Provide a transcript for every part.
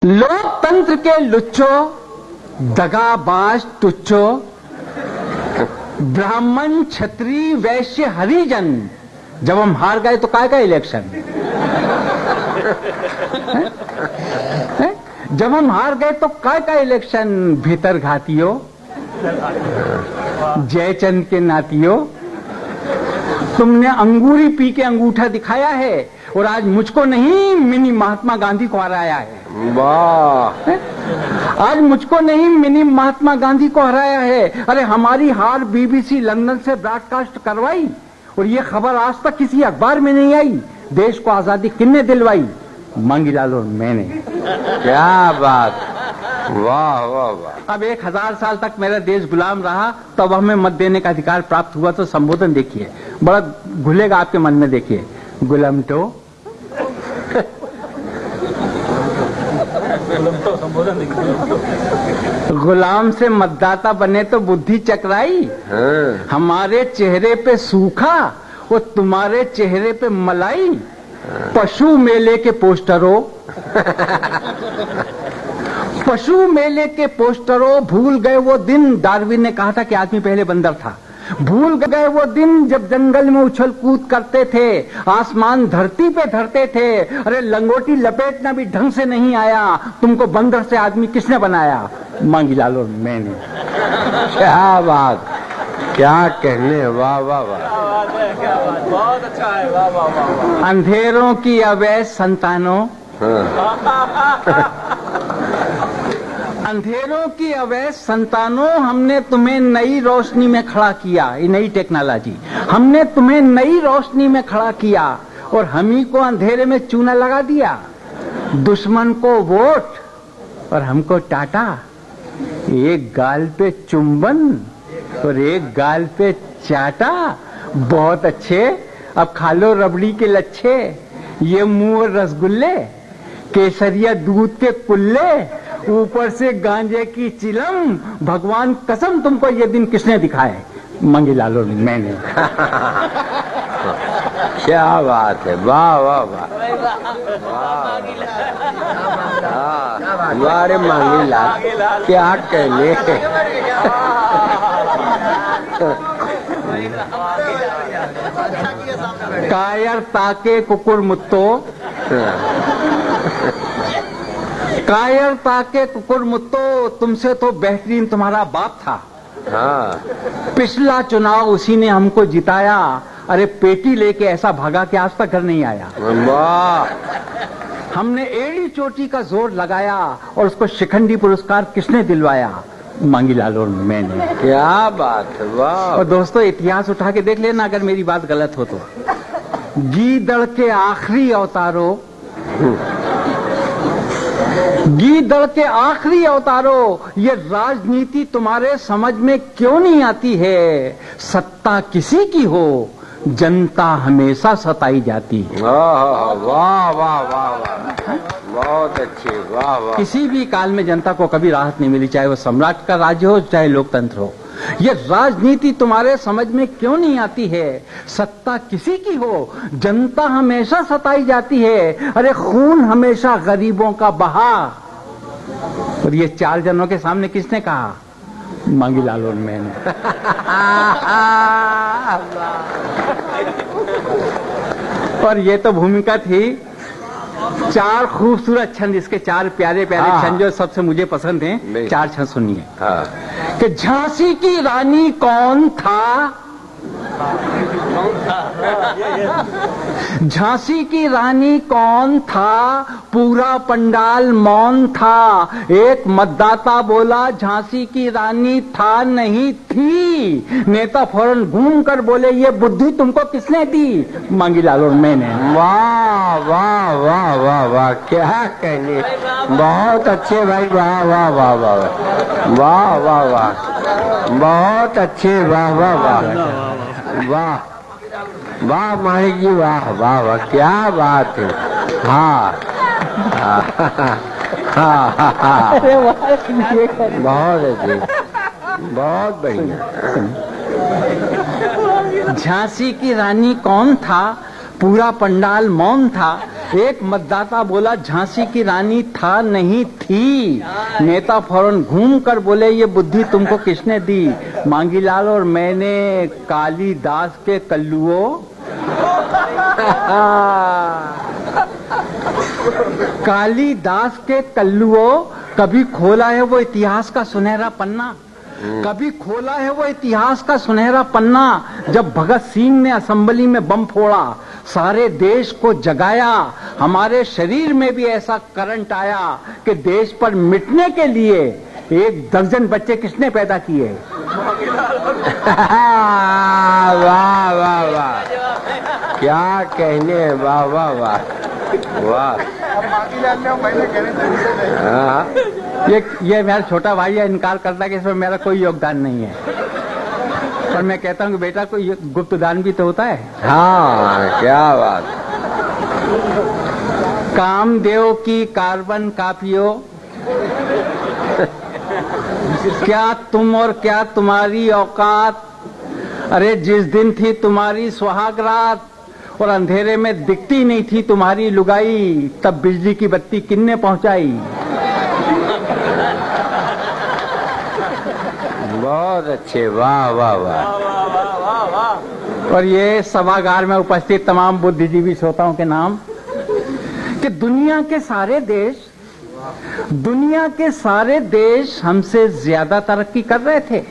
लोकतंत्र के लुच्चो, दगाबाज टुच्चो, ब्राह्मण क्षत्रिय वैश्य हरिजन, जब हम हार गए तो काय का इलेक्शन? जब हम हार गए तो काय का इलेक्शन? भीतर घातियों, जयचंद के नातियों, तुमने अंगूरी पी के अंगूठा दिखाया है और आज मुझको नहीं मिनी महात्मा गांधी को हराया है। वाह, आज मुझको नहीं मिनी महात्मा गांधी को हराया है। अरे हमारी हार बीबीसी लंदन से ब्रॉडकास्ट करवाई और ये खबर आज तक किसी अखबार में नहीं आई। देश को आजादी किसने दिलवाई? मांगीलाल और मैंने। क्या बात, वाह वाह वाह। अब 1000 साल तक मेरा देश गुलाम रहा, तब हमें मत देने का अधिकार प्राप्त हुआ। तो संबोधन देखिए, बड़ा घुलेगा आपके मन में। देखिए, गुलाम तो गुलाम से मतदाता बने तो बुद्धि चकराई। हमारे चेहरे पे सूखा और तुम्हारे चेहरे पे मलाई। पशु मेले के पोस्टरों, पशु मेले के पोस्टरों, भूल गए वो दिन। डार्विन ने कहा था कि आदमी पहले बंदर था। भूल गए वो दिन जब जंगल में उछल कूद करते थे, आसमान धरती पे धरते थे। अरे लंगोटी लपेटना भी ढंग से नहीं आया, तुमको बंदर से आदमी किसने बनाया? मांगीलाल और मैंने। क्या बात, क्या कहने, वाह वाह वाह, बहुत अच्छा है, वाह वाह वाह। अंधेरों की अवैध संतानों, अंधेरों की अवैध संतानों, हमने तुम्हें नई रोशनी में खड़ा किया। ये नई टेक्नोलॉजी, हमने तुम्हें नई रोशनी में खड़ा किया और हम ही को अंधेरे में चूना लगा दिया। दुश्मन को वोट और हमको टाटा। एक गाल पे चुंबन और एक गाल पे चाटा। बहुत अच्छे, अब खा लो रबड़ी के लच्छे। ये मुंह और रसगुल्ले, केसरिया दूध के कुल्ले, ऊपर से गांजे की चिलम। भगवान कसम तुमको ये दिन किसने दिखाए? मांगीलाल और मैंने। क्या बात है, वाह वाह वाह, हमारे मांगीलाल क्या कहने। कायर ताके कुकुर मुत्तो, कायर ताके कुकुर मुत्तो, तुमसे तो बेहतरीन तुम्हारा बाप था। हाँ, पिछला चुनाव उसी ने हमको जिताया। अरे पेटी लेके ऐसा भागा कि आज तक घर नहीं आया। वाह, हमने एड़ी चोटी का जोर लगाया और उसको शिखंडी पुरस्कार किसने दिलवाया? मांगीलाल और मैंने। क्या बात है, वाह। और दोस्तों, इतिहास उठा के देख लेना अगर मेरी बात गलत हो तो। गीदड़ के आखिरी अवतारों, गीदड़ के आखिरी अवतारों, ये राजनीति तुम्हारे समझ में क्यों नहीं आती है? सत्ता किसी की हो, जनता हमेशा सताई जाती है। वाह वाह वाह वाह, बहुत अच्छे, वाह वाह। किसी भी काल में जनता को कभी राहत नहीं मिली, चाहे वो सम्राट का राज्य हो चाहे लोकतंत्र हो। ये राजनीति तुम्हारे समझ में क्यों नहीं आती है? सत्ता किसी की हो, जनता हमेशा सताई जाती है। अरे खून हमेशा गरीबों का बहा। और ये 4 जनों के सामने किसने कहा? मांगीलाल और मैंने। और ये तो भूमिका थी 4 खूबसूरत छंद, इसके 4 प्यारे प्यारे छंद जो सबसे मुझे पसंद हैं। 4 छंद सुनिए। कि झांसी की रानी कौन था? झांसी की रानी कौन था? पूरा पंडाल मौन था। एक मतदाता बोला झांसी की रानी था नहीं थी। नेता फौरन घूम कर बोले ये बुद्धि तुमको किसने दी? मांगीलाल और मैंने। वाह वाह वाह वाह वाह, क्या कहने, बहुत अच्छे भाई, वाह वाह वाह वाह वाह वाह वाह, बहुत अच्छे, वाह वाह वाह वाह वाह, माही जी, वाह वाह वाह, क्या बात है। हाँ हाँ हाँ हाँ, बहुत अच्छे, बहुत बढ़िया। झांसी की रानी कौन था? पूरा पंडाल मौन था। एक मतदाता बोला झांसी की रानी था नहीं थी। नेता फौरन घूम कर बोले ये बुद्धि तुमको किसने दी? मांगीलाल और मैंने कालिदास के कल्लुओं कालिदास के कल्लुओं, कभी खोला है वो इतिहास का सुनहरा पन्ना, कभी खोला है वो इतिहास का सुनहरा पन्ना। जब भगत सिंह ने असेंबली में बम फोड़ा, सारे देश को जगाया, हमारे शरीर में भी ऐसा करंट आया कि देश पर मिटने के लिए 1 दर्जन बच्चे किसने पैदा किए? वाह वाह वाह, क्या कहने, वाह वाह वाह वाह। ये मेरा छोटा भाई है, इनकार करता है कि इसमें मेरा कोई योगदान नहीं है, पर मैं कहता हूँ कि बेटा कोई गुप्त दान भी तो होता है। हाँ, क्या बात। कामदेव की कार्बन कापियों, क्या तुम और क्या तुम्हारी औकात। अरे जिस दिन थी तुम्हारी सुहाग रात और अंधेरे में दिखती नहीं थी तुम्हारी लुगाई, तब बिजली की बत्ती किन्ने पहुंचाई। बहुत अच्छे, वाह वाह वाह। और ये सभागार में उपस्थित तमाम बुद्धिजीवी श्रोताओं के नाम कि दुनिया के सारे देश हमसे ज्यादा तरक्की कर रहे थे।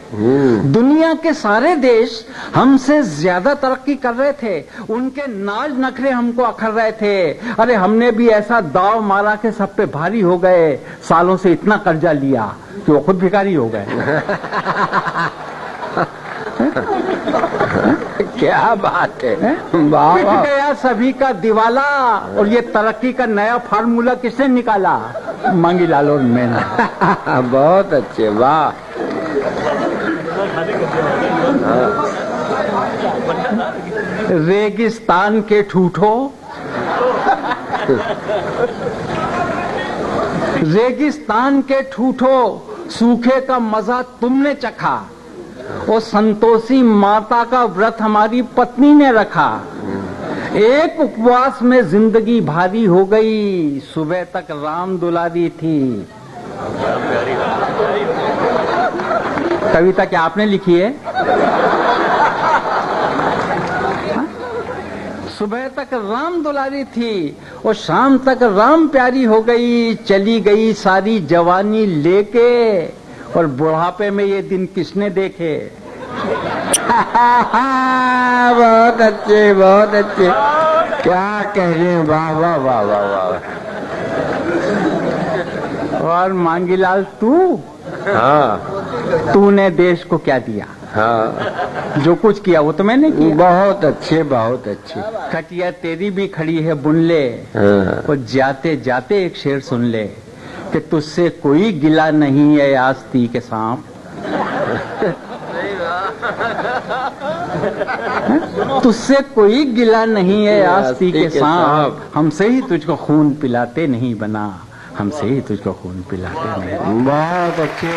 दुनिया के सारे देश हमसे ज्यादा तरक्की कर रहे थे, उनके नाज नखरे हमको अखर रहे थे। अरे हमने भी ऐसा दाव मारा कि सब पे भारी हो गए, सालों से इतना कर्जा लिया कि वो खुद भिखारी हो गए। क्या बात है, पिट गया सभी का दिवाला, और ये तरक्की का नया फार्मूला किसने निकाला? मांगीलाल और मैंने। बहुत अच्छे, वाह। रेगिस्तान के ठूठो, रेगिस्तान के ठूठो, सूखे का मजा तुमने चखा, और संतोषी माता का व्रत हमारी पत्नी ने रखा। एक उपवास में जिंदगी भारी हो गई, सुबह तक राम दुलारी थी। कविता क्या आपने लिखी है? सुबह तक राम दुलारी थी और शाम तक राम प्यारी हो गई। चली गई सारी जवानी लेके, और बुढ़ापे में ये दिन किसने देखे? बहुत अच्छे, बहुत अच्छे, क्या कह रहे हैं, वाह वाह वाह वाह वाह। और मांगीलाल तू, हाँ, तूने देश को क्या दिया? हाँ, जो कुछ किया वो तो मैंने किया। बहुत अच्छे, बहुत अच्छे। खटिया तेरी भी खड़ी है बुन ले, हाँ। और जाते जाते एक शेर सुन ले कि तुझसे कोई गिला नहीं है आस्ती के सांप। तुझसे कोई गिला नहीं है आस्ती के सांप, हमसे ही तुझको खून पिलाते नहीं बना, हमसे ही तुझको खून पिलाते नहीं। बहुत अच्छे,